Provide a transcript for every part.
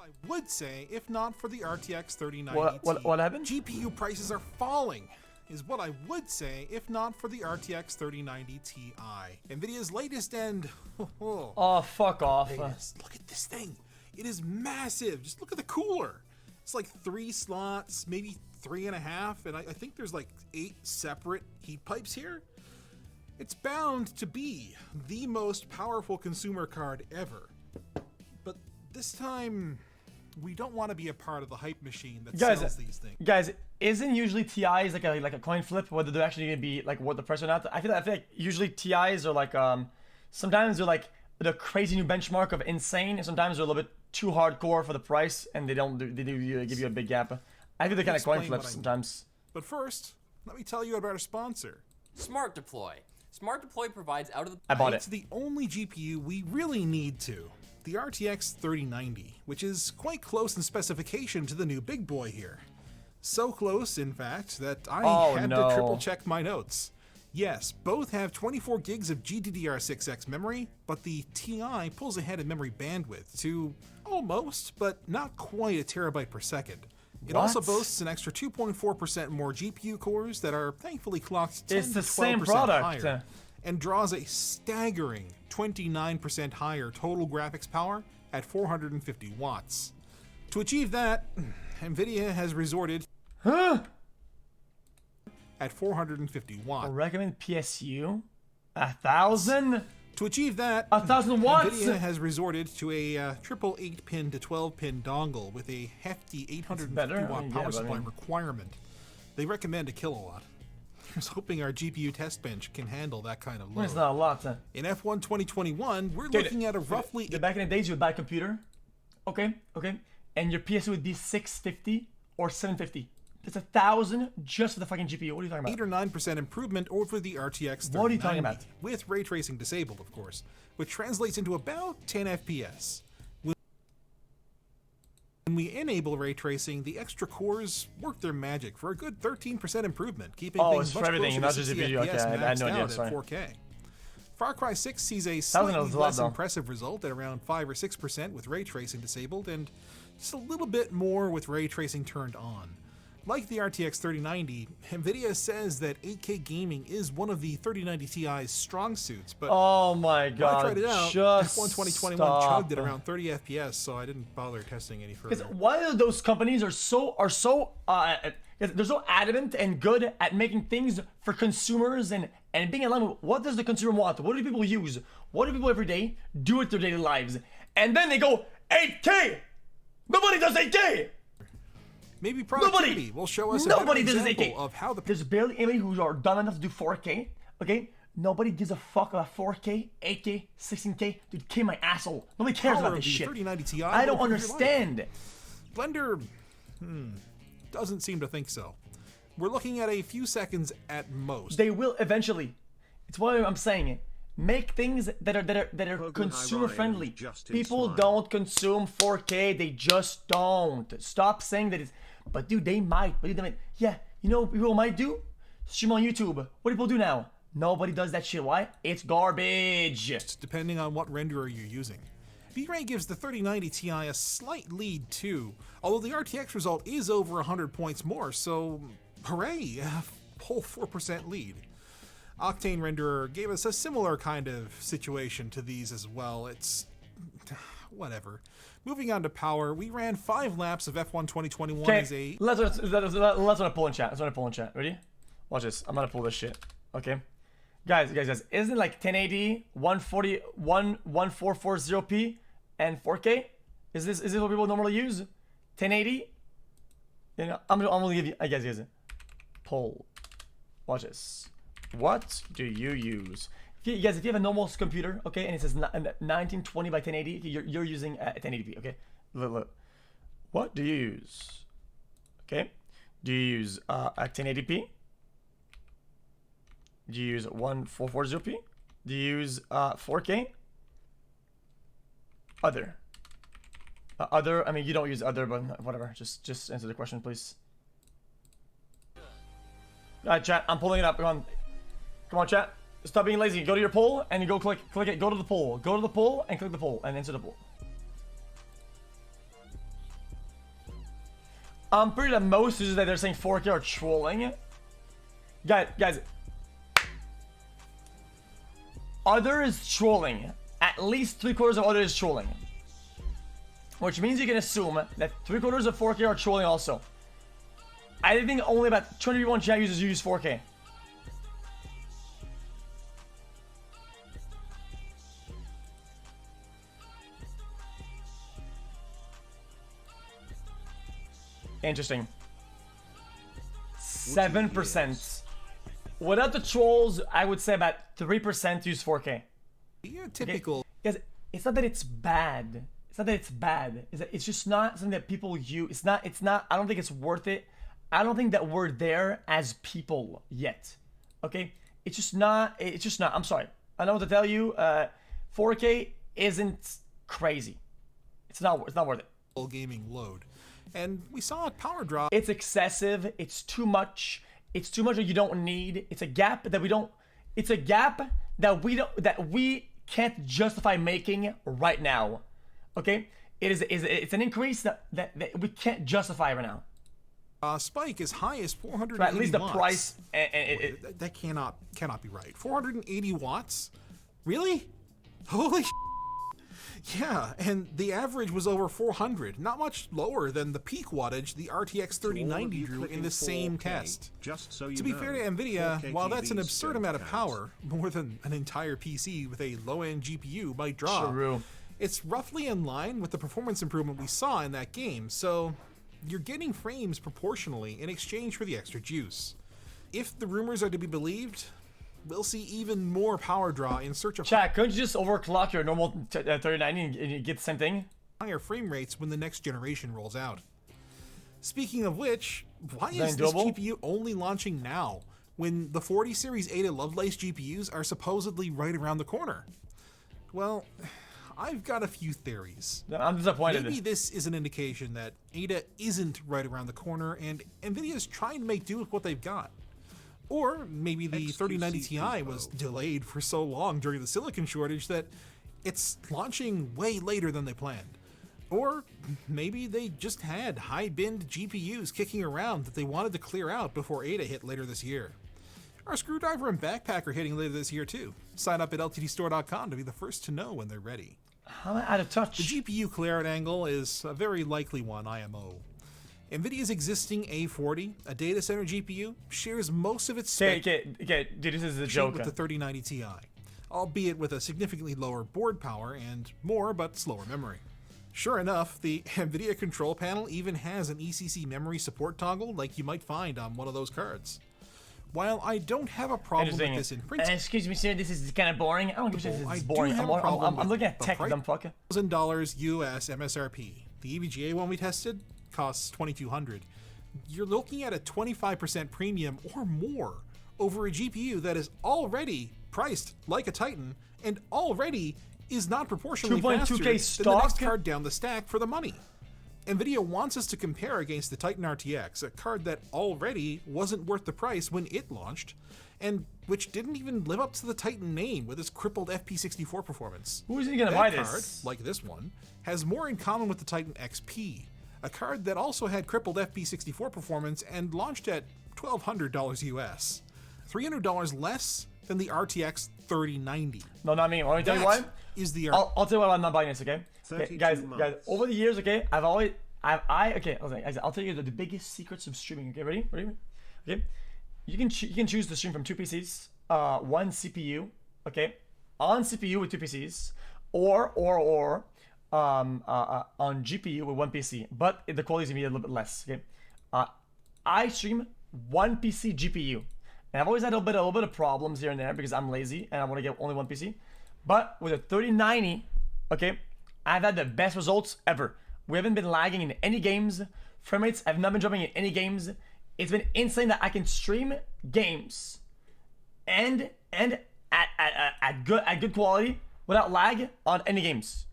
I would say if not for the RTX 3090 What happened? GPU prices are falling. Is what I would say if not for the RTX 3090 Ti. Nvidia's latest and Oh, fuck off. look at this thing. It is massive. Just look at the cooler. It's like 3 slots, maybe 3.5, and I think there's like 8 separate heat pipes here. It's bound to be the most powerful consumer card ever. But this time, we don't want to be a part of the hype machine that sells these things. Guys, isn't usually TIs like a coin flip, whether they're actually gonna be like worth the price or not? I feel like usually TIs are like sometimes they're like the crazy new benchmark of insane, and sometimes they're a little bit too hardcore for the price, and they give you a big gap. I think they're kind of coin flips sometimes. But first, let me tell you about our sponsor, Smart Deploy. Smart Deploy provides I bought it. It's the only GPU we really need to. The RTX 3090, which is quite close in specification to the new big boy here. So close, in fact, that I had to triple check my notes. Yes, both have 24 gigs of GDDR6X memory, but the Ti pulls ahead in memory bandwidth to almost, but not quite a terabyte per second. It also boasts an extra 2.4% more GPU cores that are thankfully clocked 10 to 12% higher, and draws a staggering 29% higher total graphics power at 450 watts. To achieve that, Nvidia has resorted at 450 watts. I recommend PSU 1,000. To achieve that, 1,000 watts. Nvidia has resorted to a triple 8-pin to 12-pin dongle with a hefty 850 watt power supply requirement. They recommend a kilowatt. I was hoping our GPU test bench can handle that kind of load. It's not a lot. In F1 2021, we're looking at a roughly... Back in the days, you would buy a computer. Okay. And your PSU would be 650 or 750. It's 1,000 just for the fucking GPU. What are you talking about? 8 or 9% improvement over the RTX 3090. What are you talking about? With ray tracing disabled, of course, which translates into about 10 FPS. When we enable ray tracing, the extra cores work their magic for a good 13% improvement, keeping things much closer to 60 FPS maxed out at 4K. Far Cry 6 sees a slightly less impressive result at around 5 or 6% with ray tracing disabled, and just a little bit more with ray tracing turned on. Like the RTX 3090, Nvidia says that 8K gaming is one of the 3090 Ti's strong suits, but oh my god, when I tried it out, F1 2021 chugged at around 30 FPS, so I didn't bother testing any further. Why are those companies they're so adamant and good at making things for consumers and being in line with what does the consumer want? What do people use? What do people every day do with their daily lives? And then they go 8K. Nobody does 8K. Maybe productivity will show us a better example of how There's barely anybody who are dumb enough to do 4K, okay? Nobody gives a fuck about 4K, 8K, 16K. Dude, kill my asshole. Nobody cares about this shit. 3090 Ti I don't understand. Blender doesn't seem to think so. We're looking at a few seconds at most. They will eventually. It's why I'm saying it. Make things that are consumer friendly. People don't consume 4K. They just don't. Stop saying that it's. But dude, they might. Yeah, you know what people might do? Stream on YouTube. What do people do now? Nobody does that shit. Why? It's garbage. Depending on what renderer you're using. V-Ray gives the 3090 Ti a slight lead too, although the RTX result is over 100 points more, so hooray, a whole 4% lead. Octane Renderer gave us a similar kind of situation to these as well. It's whatever. Moving on to power, we ran 5 laps of F1 2021 as a... Let's run a poll in chat. Let's run a poll in chat. Ready? Watch this. I'm gonna pull this shit. Okay? Guys, isn't it like 1080, 140, 1440p, and 4K? Is this what people normally use? 1080? You know, I'm gonna give you... guys, poll. Watch this. What do you use? If you have a normal computer, okay, and it says 1920 by 1080, you're using 1080p, okay? Look. What do you use? Okay. Do you use 1080p? Do you use 1440p? Do you use 4K? Other. Other. I mean, you don't use other, but whatever. Just answer the question, please. Alright, chat. I'm pulling it up. Come on, chat. Stop being lazy. Go to your poll and you go click it. Go to the poll. Go to the poll and click the poll and answer the poll. I'm pretty sure that most users that they're saying 4K are trolling. Guys. Other is trolling. At least 3/4 of other is trolling. Which means you can assume that 3/4 of 4K are trolling also. I think only about 201 chat users use 4K. Interesting. 7%. Without the trolls, I would say about 3% use 4K. Yeah, typical. Because it's not that it's bad. It's not that it's bad. It's just not something that people use. It's not. I don't think it's worth it. I don't think that we're there as people yet. Okay? It's just not. I'm sorry. I know what to tell you. 4K isn't crazy. It's not worth it. Gaming load. And we saw a power drop. It's excessive. It's too much. It's too much that you don't need. It's a gap that we don't. It's a gap that we don't. That we can't justify making right now. Okay, it's an increase that we can't justify right now. Spike as high as 480 so at least the watts. Price. That cannot be right. 480 watts, really? Holy. Yeah, and the average was over 400, not much lower than the peak wattage the RTX 3090 drew in the same test. Just so you to be fair to Nvidia, while that's an absurd amount of power, more than an entire PC with a low-end GPU might draw, True. It's roughly in line with the performance improvement we saw in that game, so you're getting frames proportionally in exchange for the extra juice. If the rumors are to be believed, we'll see even more power draw in search of Chat, couldn't you just overclock your normal 3090 and you get the same thing? Higher frame rates when the next generation rolls out. Speaking of which, why is this GPU only launching now, when the 40 Series Ada Lovelace GPUs are supposedly right around the corner? Well, I've got a few theories. I'm disappointed. Maybe this is an indication that Ada isn't right around the corner and Nvidia's trying to make do with what they've got. Or maybe the 3090 Ti was delayed for so long during the silicon shortage that it's launching way later than they planned. Or maybe they just had high-binned GPUs kicking around that they wanted to clear out before Ada hit later this year. Our Screwdriver and Backpack are hitting later this year too. Sign up at ltdstore.com to be the first to know when they're ready. How am I out of touch? The GPU clear-out angle is a very likely one, IMO. Nvidia's existing A40, a data center GPU, shares most of its spec Okay, dude, this is a joke. with the 3090 Ti, albeit with a significantly lower board power and more but slower memory. Sure enough, the Nvidia control panel even has an ECC memory support toggle like you might find on one of those cards. While I don't have a problem with this in principle, excuse me, sir, this is kind of boring. I don't give a shit. This is boring. I'm looking at tech, dumb fucker. $1,000 US MSRP. The EVGA one we tested costs $2,200. You're looking at a 25% premium or more over a GPU that is already priced like a Titan and already is not proportionally faster than the next card down the stack for the money. Nvidia wants us to compare against the Titan RTX, a card that already wasn't worth the price when it launched, and which didn't even live up to the Titan name with its crippled FP64 performance. Who is going to buy That this? card, like this one, has more in common with the Titan XP, a card that also had crippled FP64 performance and launched at $1,200 US, $300 less than the RTX 3090. No, not me. Want me to tell you why? I'll tell you why I'm not buying this, okay? Guys, over the years, okay, I'll tell you the biggest secrets of streaming. Okay, ready? Okay, you can choose to stream from two PCs, one CPU, okay, on CPU with two PCs, or on GPU with one PC, but the quality is gonna be a little bit less. Okay, I stream one PC GPU, and I've always had a little bit of problems here and there because I'm lazy and I want to get only one PC. But with a 3090, okay, I've had the best results ever. We haven't been lagging in any games. Frame rates have not been dropping in any games. It's been insane that I can stream games and at good quality without lag on any games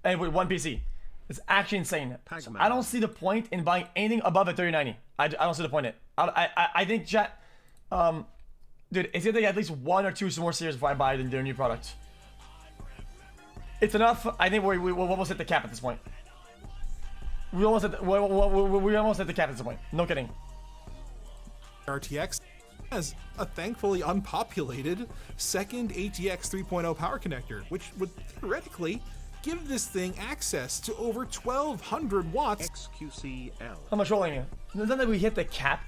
and with one PC. It's actually insane. So I don't see the point in buying anything above a 3090. I don't see the point in it. I think chat, dude, it's gonna take at least 1 or 2 more series before I buy their new product. It's enough. I think we'll almost hit the cap at this point. We almost hit the cap at this point. No kidding. RTX has a thankfully unpopulated second ATX 3.0 power connector, which would theoretically give this thing access to over 1,200 watts. XQCOw. How much rolling? Now that we hit the cap,